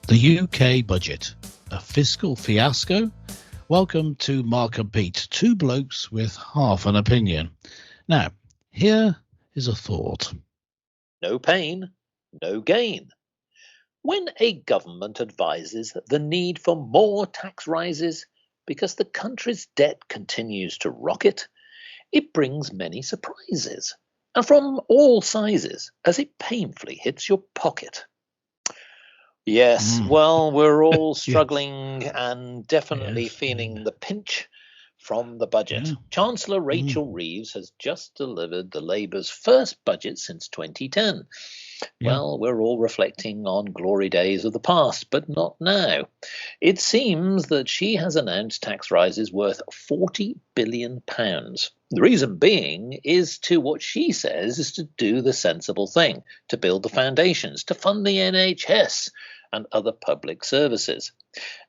The UK budget, a fiscal fiasco? Welcome to Mark and Pete, two blokes with half an opinion. Now, here is a thought. No pain, no gain. When a government advises the need for more tax rises because the country's debt continues to rocket, it brings many surprises, and from all sizes, as it painfully hits your pocket. Yes, well, we're all struggling and definitely feeling the pinch from the budget. Chancellor Rachel Reeves has just delivered the Labour's first budget since 2010. Well, we're all reflecting on glory days of the past, but not now. It seems that she has announced tax rises worth £40 billion. The reason being is to what she says is to do the sensible thing, to build the foundations, to fund the NHS and other public services.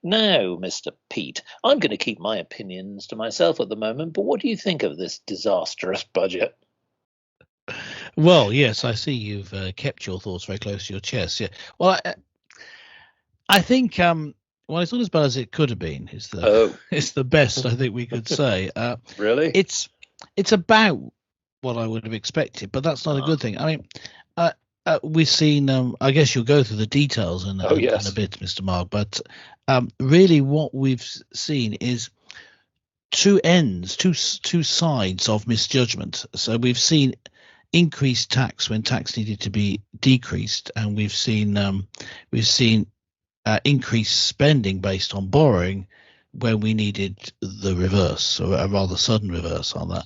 Now, Mr. Pete, I'm going to keep my opinions to myself at the moment, but what do you think of this disastrous budget? Well, yes, I see you've kept your thoughts very close to your chest. Yeah. Well, I think well, it's not as bad as it could have been. It's the best I think we could say. Really? It's about what I would have expected, but that's not a good thing. I mean, we've seen. I guess you'll go through the details in a bit, Mr. Mark. But really, what we've seen is two sides of misjudgment. So we've seen increased tax when tax needed to be decreased, and we've seen increased spending based on borrowing when we needed the reverse, or a rather sudden reverse on that.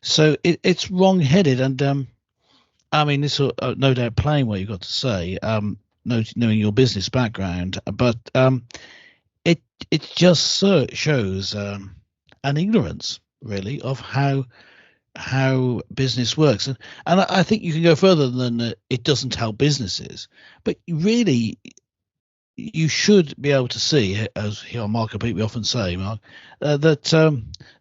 So it's wrong-headed, and I mean, this will no doubt playing what you've got to say, knowing your business background, but it just shows an ignorance, really, of how business works, and I think you can go further than it doesn't help businesses, but really you should be able to see, as here on Mark and Pete we often say, Mark, that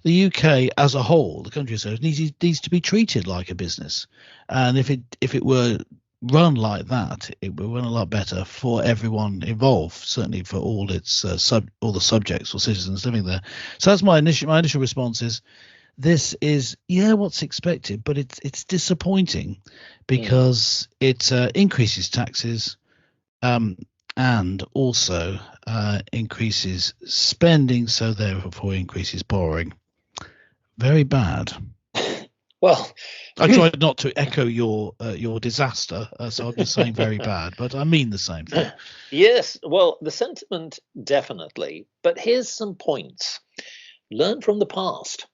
the UK as a whole, the country as a whole, needs to be treated like a business, and if it were run like that, it would run a lot better for everyone involved, certainly for all its all the subjects or citizens living there. So that's my initial response is, this is what's expected, but it's disappointing because it increases taxes and also increases spending, so therefore increases borrowing. Very bad. Well, I tried not to echo your disaster, so I'm just saying very bad, but I mean the same thing. Yes, well, the sentiment definitely, but here's some points. Learn from the past.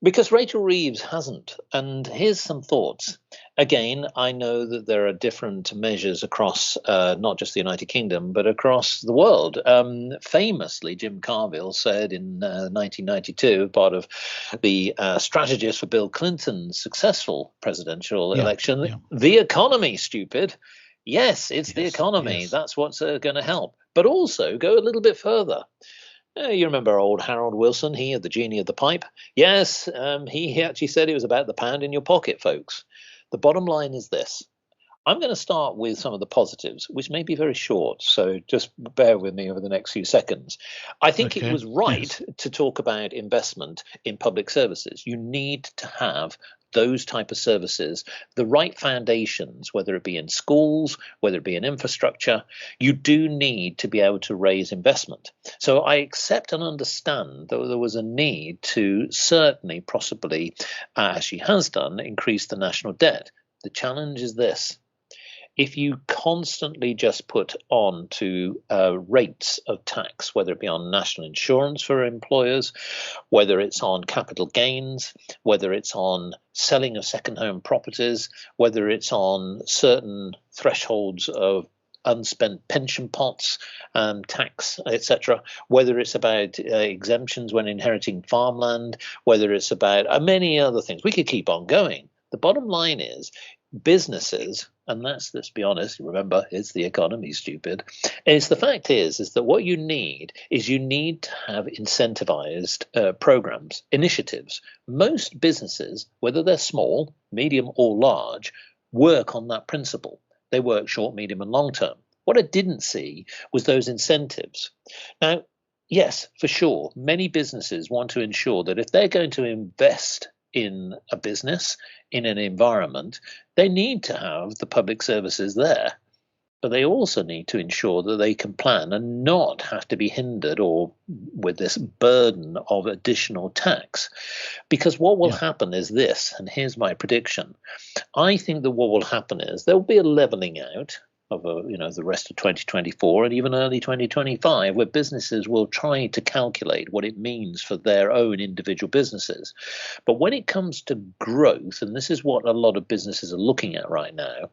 Because Rachel Reeves hasn't. And here's some thoughts. Again, I know that there are different measures across not just the United Kingdom, but across the world. Famously, Jim Carville said in 1992, part of the strategist for Bill Clinton's successful presidential election, the economy, stupid. Yes, it's the economy. Yes. That's what's going to help. But also go a little bit further. You remember old Harold Wilson, he had the genie of the pipe. Yes, he actually said it was about the pound in your pocket, folks. The bottom line is this. I'm going to start with some of the positives, which may be very short, so just bear with me over the next few seconds. I think it was right to talk about investment in public services. You need to have those type of services, the right foundations, whether it be in schools, whether it be in infrastructure. You do need to be able to raise investment. So I accept and understand that there was a need to certainly, possibly, as she has done, increase the national debt. The challenge is this. If you constantly just put on to rates of tax, whether it be on national insurance for employers, whether it's on capital gains, whether it's on selling of second home properties, whether it's on certain thresholds of unspent pension pots, tax, etc., whether it's about exemptions when inheriting farmland, whether it's about many other things. We could keep on going. The bottom line is businesses, and let's be honest, remember, it's the economy, stupid. The fact is that what you need to have incentivized programs, initiatives. Most businesses, whether they're small, medium or large, work on that principle. They work short, medium and long term. What I didn't see was those incentives. Now, yes, for sure, many businesses want to ensure that if they're going to invest in a business, in an environment, they need to have the public services there. But they also need to ensure that they can plan and not have to be hindered or with this burden of additional tax. Because what will Yeah. happen is this, and here's my prediction. I think that what will happen is there will be a leveling out of the rest of 2024 and even early 2025, where businesses will try to calculate what it means for their own individual businesses. But when it comes to growth, and this is what a lot of businesses are looking at right now,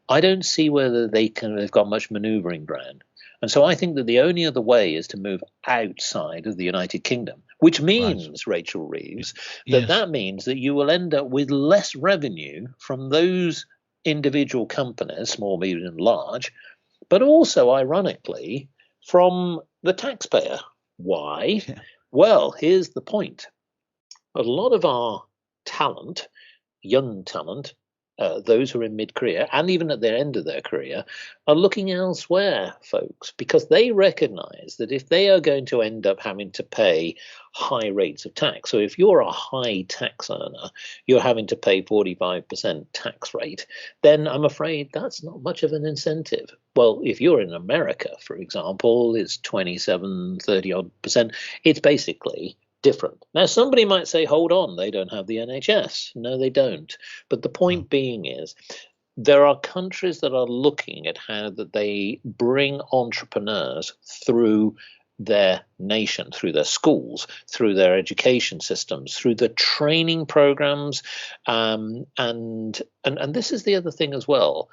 I don't see whether they've got much maneuvering ground. And so I think that the only other way is to move outside of the United Kingdom, which means, Right. Rachel Reeves, Yes. that means that you will end up with less revenue from those individual companies, small, medium, and large, but also, ironically, from the taxpayer. Why? Yeah. Well, here's the point. A lot of our talent, young talent, those who are in mid-career and even at the end of their career, are looking elsewhere, folks, because they recognize that if they are going to end up having to pay high rates of tax, so if you're a high tax earner, you're having to pay 45% tax rate, then I'm afraid that's not much of an incentive. Well, if you're in America, for example, it's 27, 30 odd percent. It's basically different. Now, somebody might say, hold on, they don't have the NHS. No, they don't. But the No. point being is, there are countries that are looking at how that they bring entrepreneurs through their nation, through their schools, through their education systems, through the training programs, and this is the other thing as well.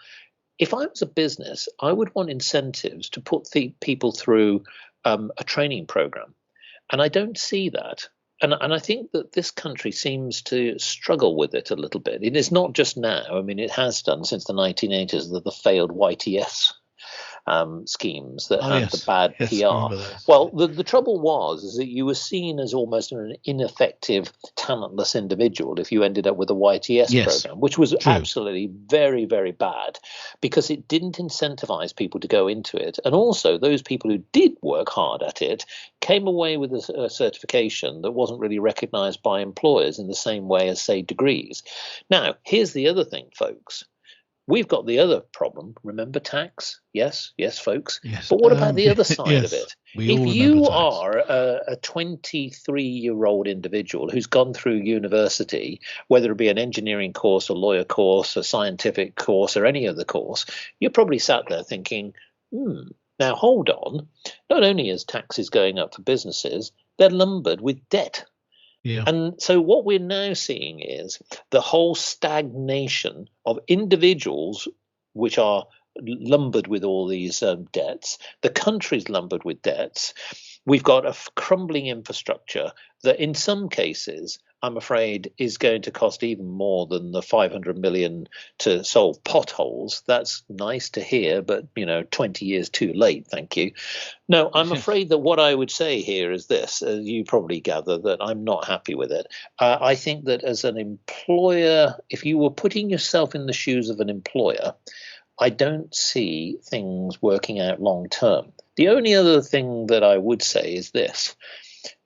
If I was a business, I would want incentives to put the people through a training program. And I don't see that. And I think that this country seems to struggle with it a little bit. It is not just now. I mean, it has done since the 1980s, the failed YTS schemes that Oh, had the yes. bad Yes, I PR. remember those. Well, the trouble was is that you were seen as almost an ineffective, talentless individual if you ended up with a YTS Yes. program, which was True. absolutely very, very bad because it didn't incentivize people to go into it. And also, those people who did work hard at it came away with a certification that wasn't really recognized by employers in the same way as, say, degrees. Now, here's the other thing, folks. We've got the other problem. Remember tax? Yes, yes, folks. Yes. But what about the other side of Yes. it? We If all remember you tax. are a 23-year-old individual who's gone through university, whether it be an engineering course, a lawyer course, a scientific course, or any other course, you're probably sat there thinking, now hold on. Not only is taxes going up for businesses, they're lumbered with debt. Yeah. And so what we're now seeing is the whole stagnation of individuals, which are lumbered with all these debts. The country's lumbered with debts. We've got a crumbling infrastructure that in some cases, I'm afraid, is going to cost even more than the 500 million to solve potholes. That's nice to hear, but 20 years too late, thank you. No, I'm afraid that what I would say here is this, you probably gather that I'm not happy with it. I think that as an employer, if you were putting yourself in the shoes of an employer, I don't see things working out long term. The only other thing that I would say is this,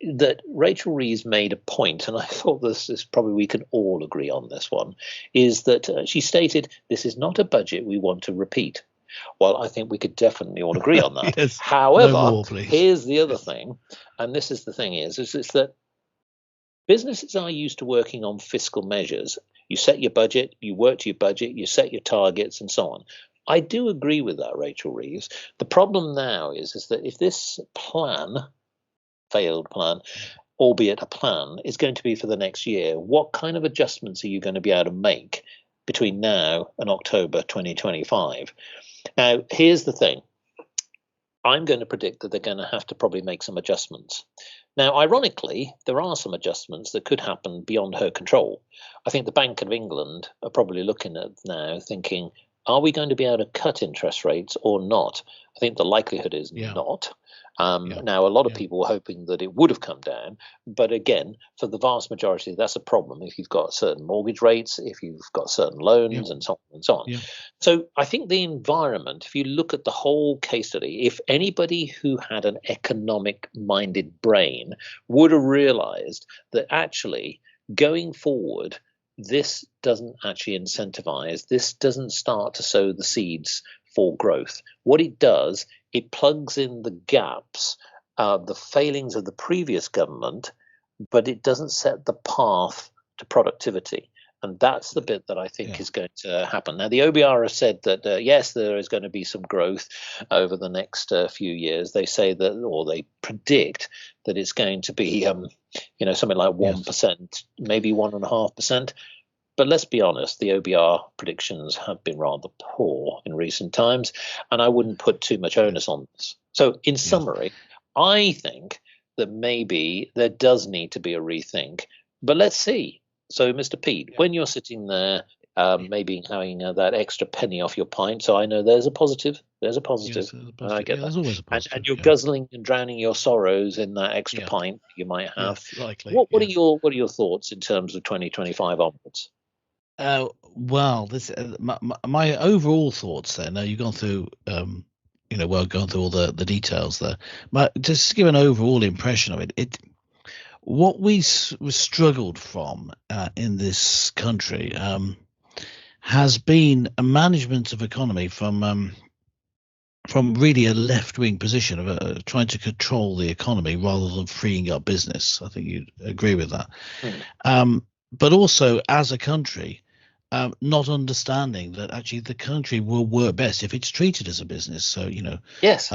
that Rachel Reeves made a point, and I thought this is probably we can all agree on this one, is that she stated, this is not a budget we want to repeat. Well, I think we could definitely all agree on that. Yes. However, No more, please. here's the other thing, and this is the thing is that businesses are used to working on fiscal measures. You set your budget, you work to your budget, you set your targets, and so on. I do agree with that, Rachel Reeves. The problem now is that if this plan, failed plan, albeit a plan, is going to be for the next year, what kind of adjustments are you going to be able to make between now and October 2025? Now, here's the thing. I'm going to predict that they're going to have to probably make some adjustments. Now, ironically, there are some adjustments that could happen beyond her control. I think the Bank of England are probably looking at now thinking, Are we going to be able to cut interest rates or not? I think the likelihood is Yeah. not. Yeah. Now, a lot of Yeah. people were hoping that it would have come down, but again, for the vast majority, that's a problem if you've got certain mortgage rates, if you've got certain Yeah. loans, and so on and so on. Yeah. So I think the environment, if you look at the whole case study, if anybody who had an economic-minded brain would have realized that actually going forward, this doesn't actually incentivize, this doesn't start to sow the seeds for growth. What it does, it plugs in the gaps, the failings of the previous government, but it doesn't set the path to productivity. And that's the bit that I think Yeah. is going to happen. Now, the OBR has said that, yes, there is going to be some growth over the next few years. They say that, or they predict that it's going to be, something like Yes. 1%, maybe 1.5%. But let's be honest, the OBR predictions have been rather poor in recent times, and I wouldn't put too much onus on this. So, in Yes. summary, I think that maybe there does need to be a rethink, but let's see. So, Mr. Pete, Yeah. when you're sitting there, maybe having that extra penny off your pint, so I know there's a positive, Yes. I There's a get positive. Yeah. that, There's always a and positive. you're Yeah. guzzling and drowning your sorrows in that extra Yeah. pint you might have. Yes. Likely. What are Yes. your thoughts in terms of 2025 onwards? Well, this my overall thoughts there. Now you've gone through, gone through all the details there. But just to give an overall impression of it, what we struggled from in this country has been a management of economy from really a left-wing position of trying to control the economy rather than freeing up business. I think you'd agree with that. But also as a country, not understanding that actually the country will work best if it's treated as a business. So, Yes.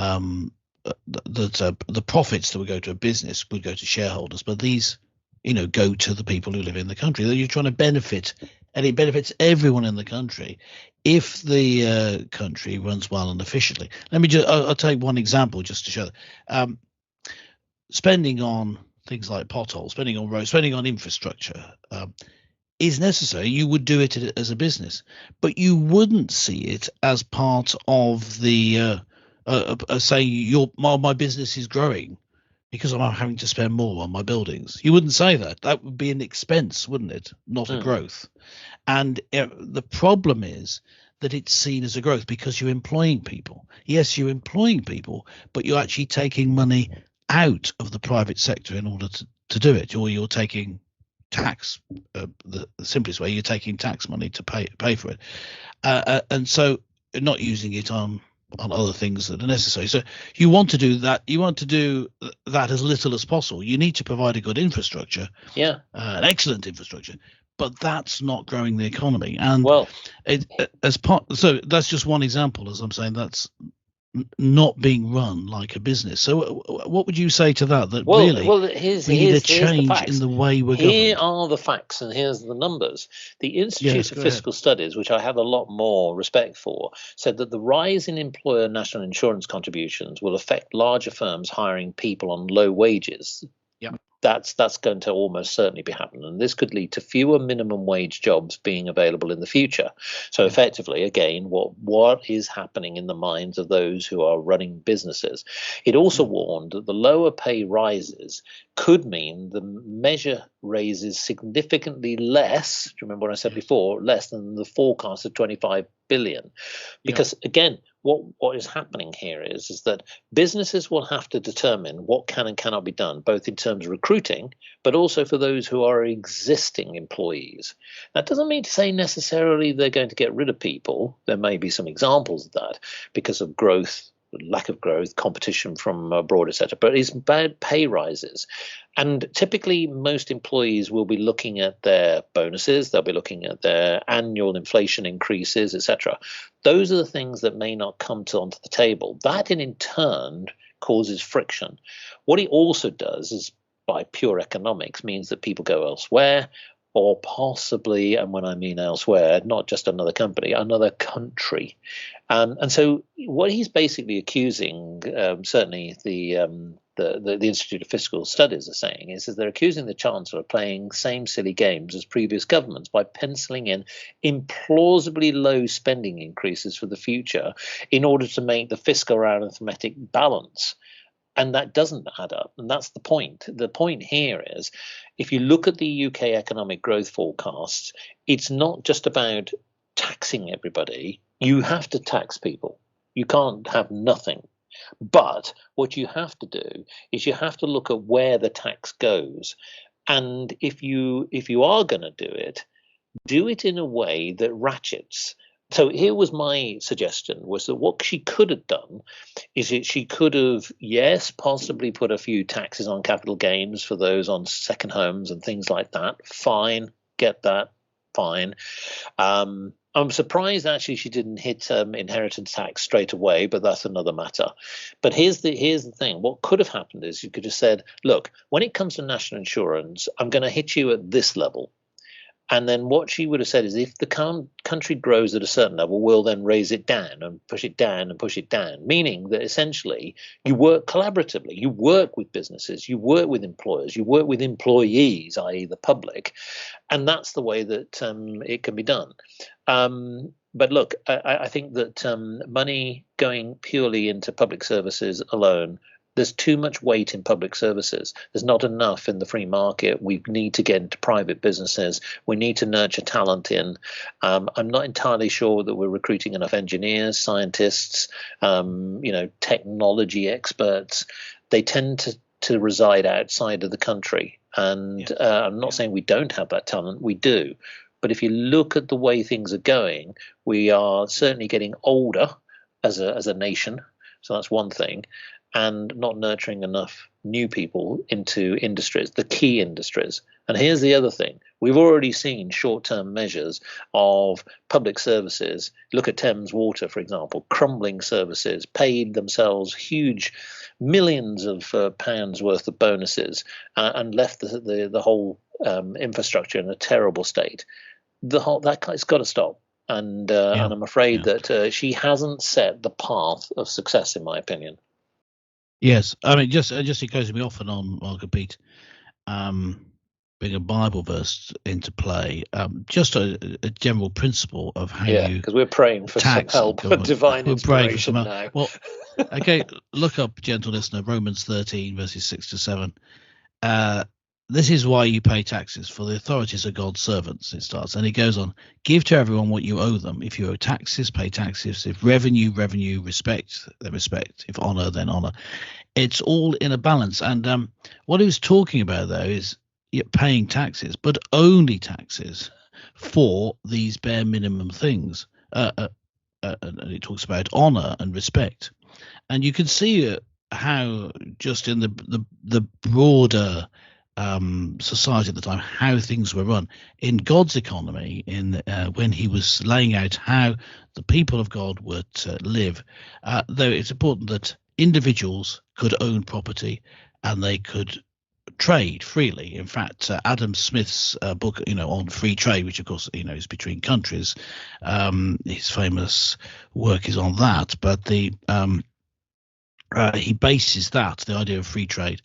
The profits that would go to a business would go to shareholders, but these, go to the people who live in the country. That you're trying to benefit, and it benefits everyone in the country if the country runs well and efficiently. I'll take one example just to show that. Spending on things like potholes, spending on roads, spending on infrastructure is necessary. You would do it as a business, but you wouldn't see it as part of the saying my business is growing because I'm having to spend more on my buildings. You wouldn't say that. That would be an expense, wouldn't it? Not a growth. And the problem is that it's seen as a growth because you're employing people. Yes, you're employing people, but you're actually taking money out of the private sector in order to do it, or you're taking tax. The simplest way, you're taking tax money to pay for it, and so not using it on other things that are necessary. So you want to do that. You want to do that as little as possible. You need to provide a good infrastructure, an excellent infrastructure, but that's not growing the economy. And so that's just one example. As I'm saying, that's not being run like a business. So what would you say to that? That really we need a change in the way we're governed. Here are the facts and here's the numbers. The Institute of Fiscal Studies, which I have a lot more respect for, said that the rise in employer national insurance contributions will affect larger firms hiring people on low wages. That's going to almost certainly be happening, and this could lead to fewer minimum wage jobs being available in the future. So effectively, again, what is happening in the minds of those who are running businesses? It also warned that the lower pay rises could mean the measure raises significantly less. Do you remember what I said before? Less than the forecast of 25 billion, because again, what is happening here is that businesses will have to determine what can and cannot be done, both in terms of recruiting, but also for those who are existing employees. That doesn't mean to say necessarily they're going to get rid of people. There may be some examples of that because of growth, lack of growth, competition from abroad, etc. But it's bad pay rises. And typically, most employees will be looking at their bonuses, they'll be looking at their annual inflation increases, etc. Those are the things that may not come onto the table. That, in turn, causes friction. What it also does is, by pure economics, means that people go elsewhere, or possibly, and when I mean elsewhere, not just another company, another country. And so what he's basically accusing, certainly the the Institute of Fiscal Studies are saying is they're accusing the Chancellor of playing same silly games as previous governments by penciling in implausibly low spending increases for the future in order to make the fiscal arithmetic balance. And that doesn't add up. And that's the point. The point here is, if you look at the UK economic growth forecasts, it's not just about taxing everybody. You have to tax people. You can't have nothing. But what you have to do is you have to look at where the tax goes. And if you are going to do it in a way that ratchets. So here was my suggestion, was that what she could have done is she could have, yes, possibly put a few taxes on capital gains for those on second homes and things like that. Fine, get that, fine. I'm surprised actually she didn't hit inheritance tax straight away, but that's another matter. But here's the thing. What could have happened is you could have said, look, when it comes to national insurance, I'm going to hit you at this level. And then what she would have said is, if the country grows at a certain level, we'll then raise it down and push it down and push it down, meaning that essentially you work collaboratively. You work with businesses, you work with employers, you work with employees, i.e. the public, and that's the way that it can be done. But look, I think that money going purely into public services alone, there's too much weight in public services. There's not enough in the free market. We need to get into private businesses. We need to nurture talent in. I'm not entirely sure that we're recruiting enough engineers, scientists, technology experts. They tend to reside outside of the country. And I'm not saying we don't have that talent. We do. But if you look at the way things are going, we are certainly getting older as a nation. So that's one thing. And not nurturing enough new people into industries, the key industries. And here's the other thing. We've already seen short-term measures of public services. Look at Thames Water, for example, crumbling services, paid themselves huge millions of pounds worth of bonuses and left the whole infrastructure in a terrible state. It's got to stop. And I'm afraid that she hasn't set the path of success, in my opinion. Yes, I mean, just it goes me off and on, Mark and Pete, bring a Bible verse into play, just a general principle of how you because we're praying for some help, divine inspiration now. Well, okay, look up, gentle listener, Romans 13, verses 6 to 7. This is why you pay taxes, for the authorities are God's servants, it starts. And it goes on, give to everyone what you owe them. If you owe taxes, pay taxes. If revenue, respect, then respect. If honor, then honor. It's all in a balance. And what he was talking about, though, is paying taxes, but only taxes for these bare minimum things. And it talks about honor and respect. And you can see how just in the broader society at the time, how things were run in God's economy, in when he was laying out how the people of God were to live, though it's important that individuals could own property and they could trade freely. In fact, Adam Smith's book, on free trade, which of course is between countries, his famous work is on that, but he bases the idea of free trade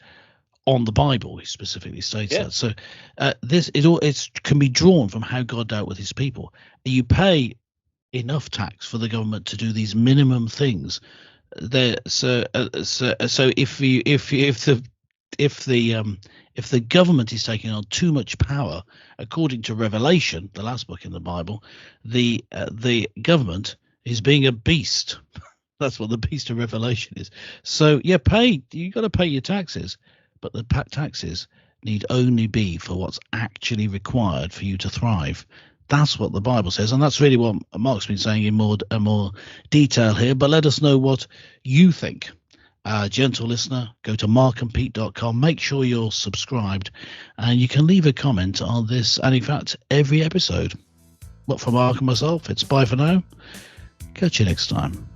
on the Bible. He specifically states that. So it can be drawn from how God dealt with his people. You pay enough tax for the government to do these minimum things. So if the government is taking on too much power, according to Revelation, the last book in the Bible, the government is being a beast. That's what the beast of Revelation is. So you got to pay your taxes. But the taxes need only be for what's actually required for you to thrive. That's what the Bible says, and that's really what Mark's been saying in more detail here. But let us know what you think. Gentle listener, go to markandpete.com. Make sure you're subscribed, and you can leave a comment on this, and in fact, every episode. But for Mark and myself, it's bye for now. Catch you next time.